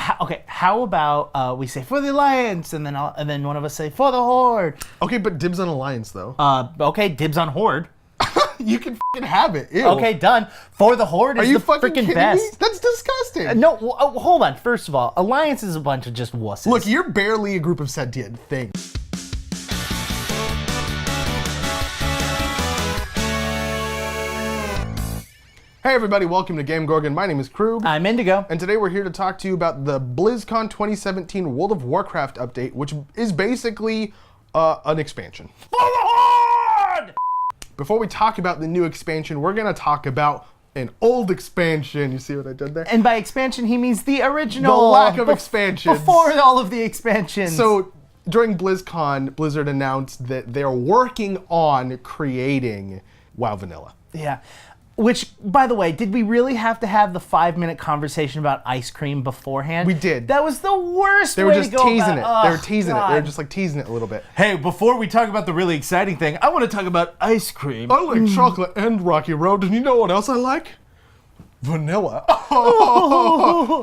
How about we say for the Alliance, and then one of us say for the Horde. Okay, but dibs on Alliance though. Okay, dibs on Horde. You can fucking have it. Ew. Okay, done. For the Horde is the freaking best. Me? That's disgusting. No, hold on. First of all, Alliance is a bunch of just wusses. Look, you're barely a group of sentient things. Hey everybody, welcome to GameGorgon. My name is Krug. I'm Indigo. And today we're here to talk to you about the Blizzcon 2017 World of Warcraft update, which is basically an expansion. For the Horde! Before we talk about the new expansion, we're going to talk about an old expansion. You see what I did there? And by expansion, he means the original. The lack of expansions. Before all of the expansions. So during BlizzCon, Blizzard announced that they're working on creating WoW Vanilla. Yeah. Which, by the way, did we really have to have the 5-minute conversation about ice cream beforehand? We did. That was the worst They way were just to go teasing about it. They were teasing it. They were just like teasing it a little bit. Hey, before we talk about the really exciting thing, I want to talk about ice cream. I like chocolate and Rocky Road, and you know what else I like? Vanilla.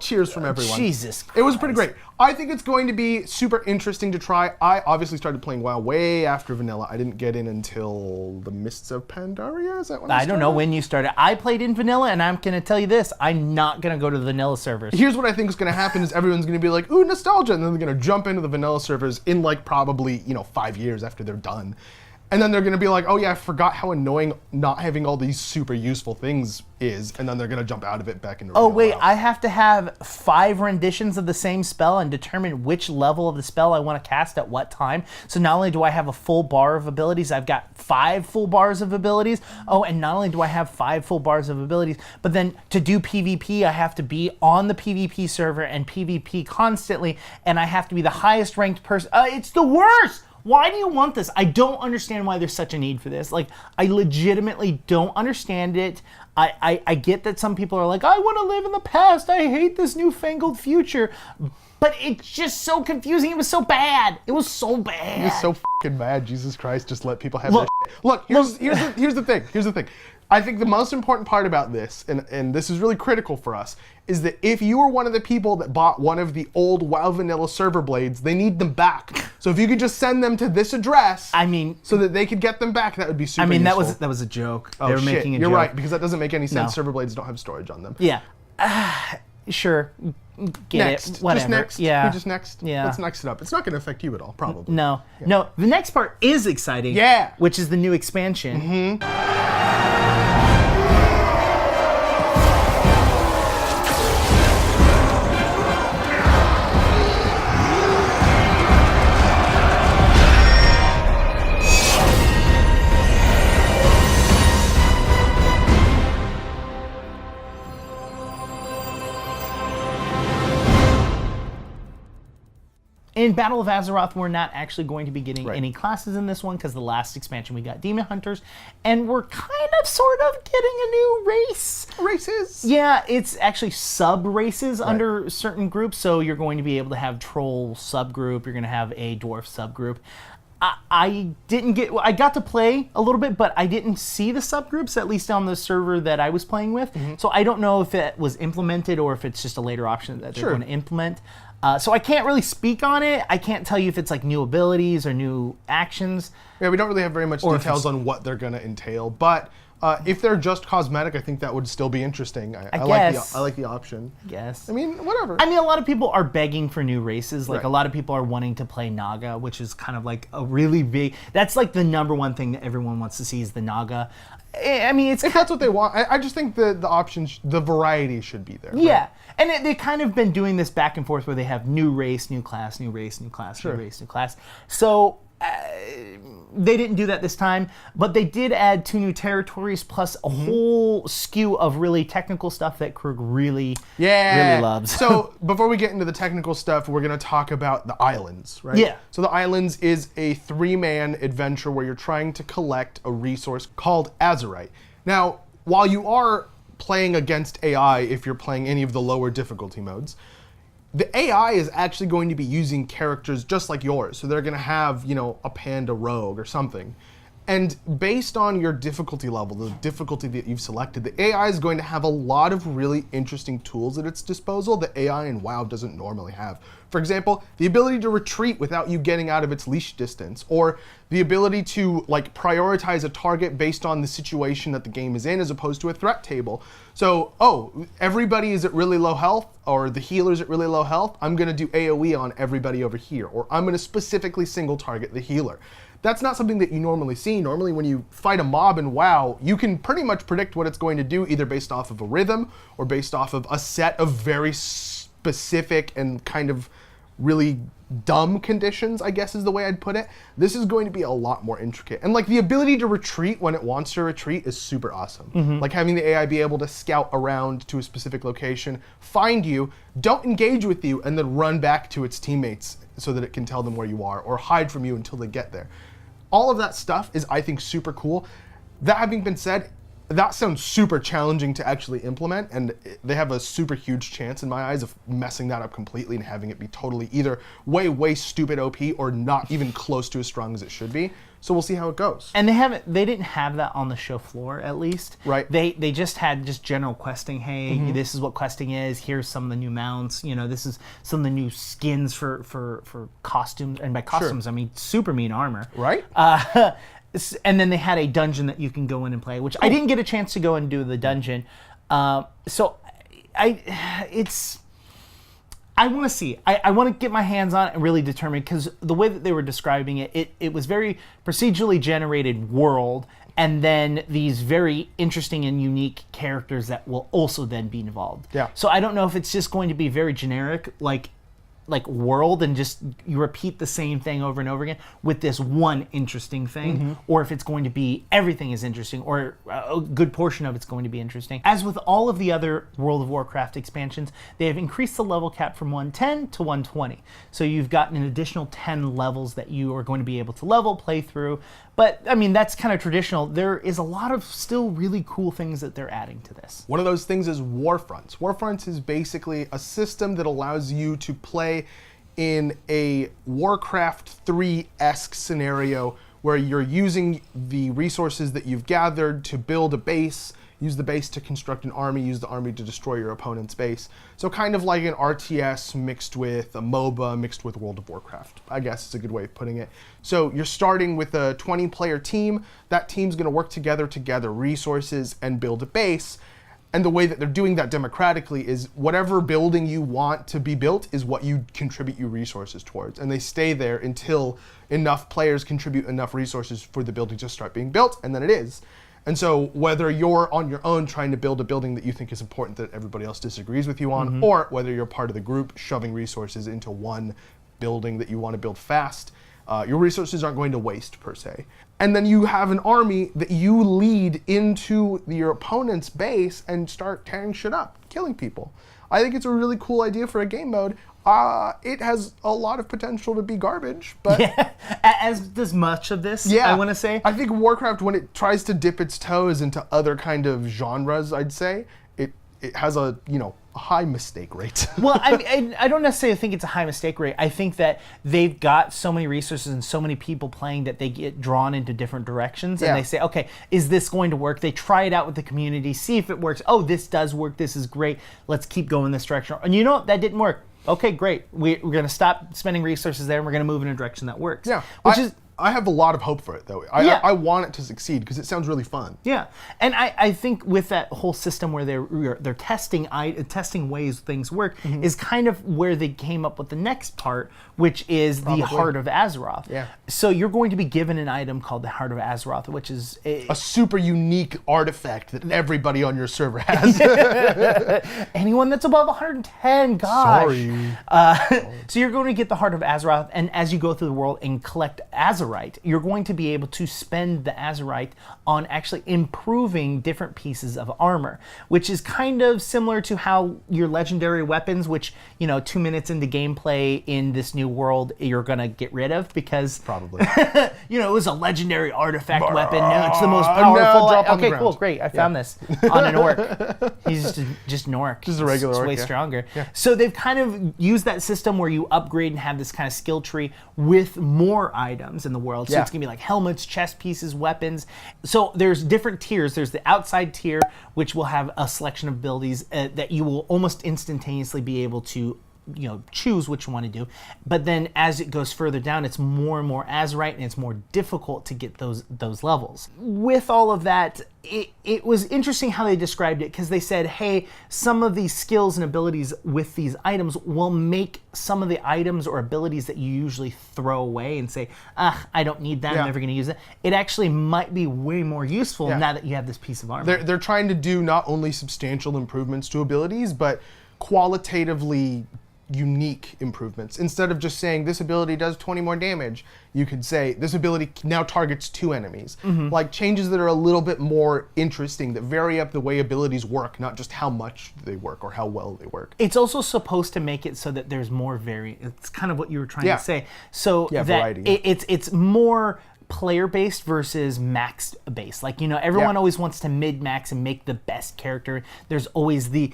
Cheers from everyone. Jesus Christ. It was pretty great. I think it's going to be super interesting to try. I obviously started playing WoW way after Vanilla. I didn't get in until the Mists of Pandaria. Is that when I don't know when you started. I played in Vanilla, and I'm going to tell you this. I'm not going to go to the Vanilla servers. Here's what I think is going to happen is everyone's going to be like, ooh, nostalgia, and then they're going to jump into the Vanilla servers in like probably, 5 years after they're done. And then they're going to be like, oh yeah, I forgot how annoying not having all these super useful things is. And then they're going to jump out of it back into Oh wait, WoW. I have to have 5 renditions of the same spell and determine which level of the spell I want to cast at what time. So not only do I have a full bar of abilities, I've got 5 full bars of abilities. Oh, and not only do I have 5 full bars of abilities, but then to do PvP, I have to be on the PvP server and PvP constantly, and I have to be the highest ranked person. It's the worst! Why do you want this? I don't understand why there's such a need for this. Like, I legitimately don't understand it. I get that some people are like, I want to live in the past. I hate this newfangled future. But it's just so confusing. It was so bad. It was so bad. It was so fucking bad. Jesus Christ, just let people have that shit. Look, here's the thing. Here's the thing. I think the most important part about this, and this is really critical for us, is that if you were one of the people that bought one of the old WoW Vanilla server blades, they need them back. So if you could just send them to this address, so that they could get them back, that would be super useful. that was a joke. Oh, they were shit. making a You're joke. right, because that doesn't make any sense. No. Server blades don't have storage on them. Yeah. Sure. Get Next. it. Whatever. Just next. Yeah. We just next. Yeah. Let's next it up. It's not going to affect you at all, probably. No. Yeah. No. The next part is exciting. Yeah. Which is the new expansion. Mm-hmm. In Battle of Azeroth, we're not actually going to be getting Right. any classes in this one because the last expansion we got Demon Hunters, and we're kind of sort of getting a new race. Races. Yeah, it's actually sub-races under certain groups, so you're going to be able to have Troll subgroup, you're going to have a Dwarf subgroup. I got to play a little bit, but I didn't see the subgroups, at least on the server that I was playing with. Mm-hmm. So I don't know if it was implemented or if it's just a later option that they're going to implement. So I can't really speak on it. I can't tell you if it's like new abilities or new actions. Yeah, we don't really have very much details on what they're going to entail, but if they're just cosmetic, I think that would still be interesting. I like the option. I guess. I mean, whatever. I mean, a lot of people are begging for new races. Like, a lot of people are wanting to play Naga, which is kind of like a really big... That's like the #1 thing that everyone wants to see is the Naga. I mean, it's... If that's what they want, I just think the options, the variety should be there. Yeah. Right? And they've kind of been doing this back and forth where they have new race, new class, new race, new class, new race, new class. So... they didn't do that this time, but they did add 2 new territories plus a whole skew of really technical stuff that Krug really loves. So before we get into the technical stuff, we're going to talk about the islands, right? Yeah. So the islands is a 3-man adventure where you're trying to collect a resource called Azerite. Now, while you are playing against AI, if you're playing any of the lower difficulty modes, the AI is actually going to be using characters just like yours. So they're going to have, a panda rogue or something. And based on your difficulty level, the difficulty that you've selected, the AI is going to have a lot of really interesting tools at its disposal that AI in WoW doesn't normally have. For example, the ability to retreat without you getting out of its leash distance, or the ability to like prioritize a target based on the situation that the game is in as opposed to a threat table. So, everybody is at really low health, or the healer's at really low health, I'm gonna do AoE on everybody over here, or I'm gonna specifically single target the healer. That's not something that you normally see. Normally when you fight a mob in WoW, you can pretty much predict what it's going to do, either based off of a rhythm or based off of a set of very specific and kind of really dumb conditions, I guess is the way I'd put it. This is going to be a lot more intricate. And like the ability to retreat when it wants to retreat is super awesome. Like having the AI be able to scout around to a specific location, find you, don't engage with you, and then run back to its teammates so that it can tell them where you are, or hide from you until they get there. All of that stuff is, I think, super cool. That having been said, that sounds super challenging to actually implement, and they have a super huge chance in my eyes of messing that up completely and having it be totally either way stupid OP or not even close to as strong as it should be. So we'll see how it goes. And they didn't have that on the show floor, at least. Right. They just had general questing. Hey, this is what questing is. Here's some of the new mounts. You know, this is some of the new skins for costumes. And by costumes, I mean super mean armor. Right. And then they had a dungeon that you can go in and play, which I didn't get a chance to go and do the dungeon. So I want to see. I want to get my hands on it and really determine, because the way that they were describing it was very procedurally generated world, and then these very interesting and unique characters that will also then be involved. Yeah. So I don't know if it's just going to be very generic, like world, and just you repeat the same thing over and over again with this one interesting thing, or if it's going to be everything is interesting, or a good portion of it's going to be interesting. As with all of the other World of Warcraft expansions, they have increased the level cap from 110 to 120. So you've gotten an additional 10 levels that you are going to be able to play through. But I mean, that's kind of traditional. There is a lot of still really cool things that they're adding to this. One of those things is Warfronts. Warfronts is basically a system that allows you to play in a Warcraft 3-esque scenario where you're using the resources that you've gathered to build a base, use the base to construct an army, use the army to destroy your opponent's base. So kind of like an RTS mixed with a MOBA, mixed with World of Warcraft, I guess is a good way of putting it. So you're starting with a 20-player team. That team's gonna work together to gather resources and build a base. And the way that they're doing that democratically is whatever building you want to be built is what you contribute your resources towards. And they stay there until enough players contribute enough resources for the building to start being built, and then it is. And so whether you're on your own trying to build a building that you think is important that everybody else disagrees with you on, or whether you're part of the group shoving resources into one building that you want to build fast, your resources aren't going to waste per se. And then you have an army that you lead into your opponent's base and start tearing shit up, killing people. I think it's a really cool idea for a game mode. It has a lot of potential to be garbage, but yeah, as does much of this, I want to say. I think Warcraft, when it tries to dip its toes into other kind of genres, I'd say, it has a high mistake rate. Well, I don't necessarily think it's a high mistake rate. I think that they've got so many resources and so many people playing that they get drawn into different directions, and they say, okay, is this going to work? They try it out with the community, see if it works. Oh, this does work. This is great. Let's keep going this direction. And you know what? That didn't work. Okay, great. We're going to stop spending resources there, and we're going to move in a direction that works. Yeah, Which I have a lot of hope for it, though. I want it to succeed because it sounds really fun. Yeah, and I think with that whole system where they're testing ways things work is kind of where they came up with the next part, which is the Heart of Azeroth. Yeah. So you're going to be given an item called the Heart of Azeroth, which is a super unique artifact that everybody on your server has. Anyone that's above 110, gosh. Sorry. So you're going to get the Heart of Azeroth, and as you go through the world and collect Azerite, you're going to be able to spend the Azerite on actually improving different pieces of armor, which is kind of similar to how your legendary weapons, which 2 minutes into gameplay in this new world, you're gonna get rid of because probably it was a legendary artifact weapon. No, it's the most powerful. Okay, cool, great. I found this on an orc. He's just an orc. Just a regular orc. Way stronger. Yeah. So they've kind of used that system where you upgrade and have this kind of skill tree with more items, and the the world. So Yeah. it's going to be like helmets, chest pieces, weapons. So there's different tiers. There's the outside tier, which will have a selection of abilities that you will almost instantaneously be able to choose which you want to do. But then as it goes further down, it's more and more Azerite, and it's more difficult to get those levels. With all of that, it was interesting how they described it, because they said, hey, some of these skills and abilities with these items will make some of the items or abilities that you usually throw away and say, I don't need that, I'm never going to use it. It actually might be way more useful now that you have this piece of armor. They're trying to do not only substantial improvements to abilities, but qualitatively unique improvements. Instead of just saying this ability does 20 more damage, you could say this ability now targets 2 enemies. Like changes that are a little bit more interesting, that vary up the way abilities work, not just how much they work or how well they work. It's also supposed to make it so that there's more It's kind of what you were trying to say. So that variety. It's more player-based versus max-based. Like, everyone always wants to mid-max and make the best character. There's always the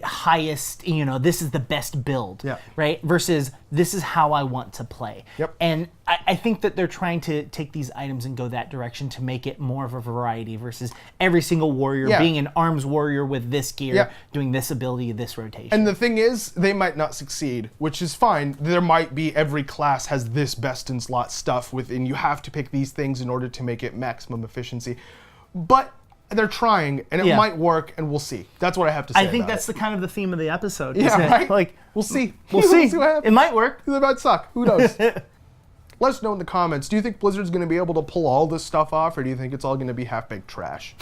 highest, this is the best build, right? Versus this is how I want to play. And I think that they're trying to take these items and go that direction to make it more of a variety versus every single warrior being an arms warrior with this gear, doing this ability, this rotation. And the thing is, they might not succeed, which is fine. There might be every class has this best in slot stuff within. You have to pick these things in order to make it maximum efficiency. But they're trying, and it might work, and we'll see. That's what I have to say. I think that's the kind of the theme of the episode. Right? Like, we'll see. We'll see. We'll see what happens. It might work. It might suck. Who knows? Let us know in the comments. Do you think Blizzard's going to be able to pull all this stuff off, or do you think it's all going to be half-baked trash?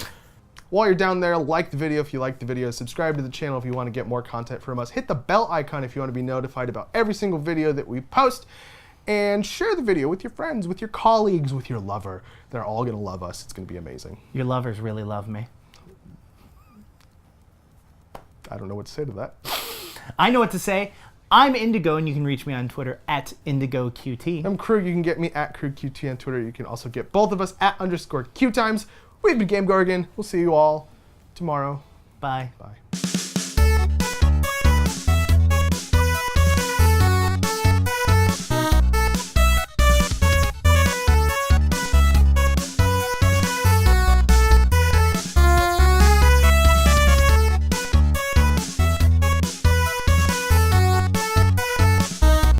While you're down there, like the video if you like the video, subscribe to the channel if you want to get more content from us, hit the bell icon if you want to be notified about every single video that we post, and share the video with your friends, with your colleagues, with your lover. They're all going to love us. It's going to be amazing. Your lovers really love me. I don't know what to say to that. I know what to say. I'm Indigo, and you can reach me on Twitter at IndigoQT. I'm Crew. You can get me at CrewQT on Twitter. You can also get both of us at _QueueTimes. We've been GameGorgon. We'll see you all tomorrow. Bye. Bye.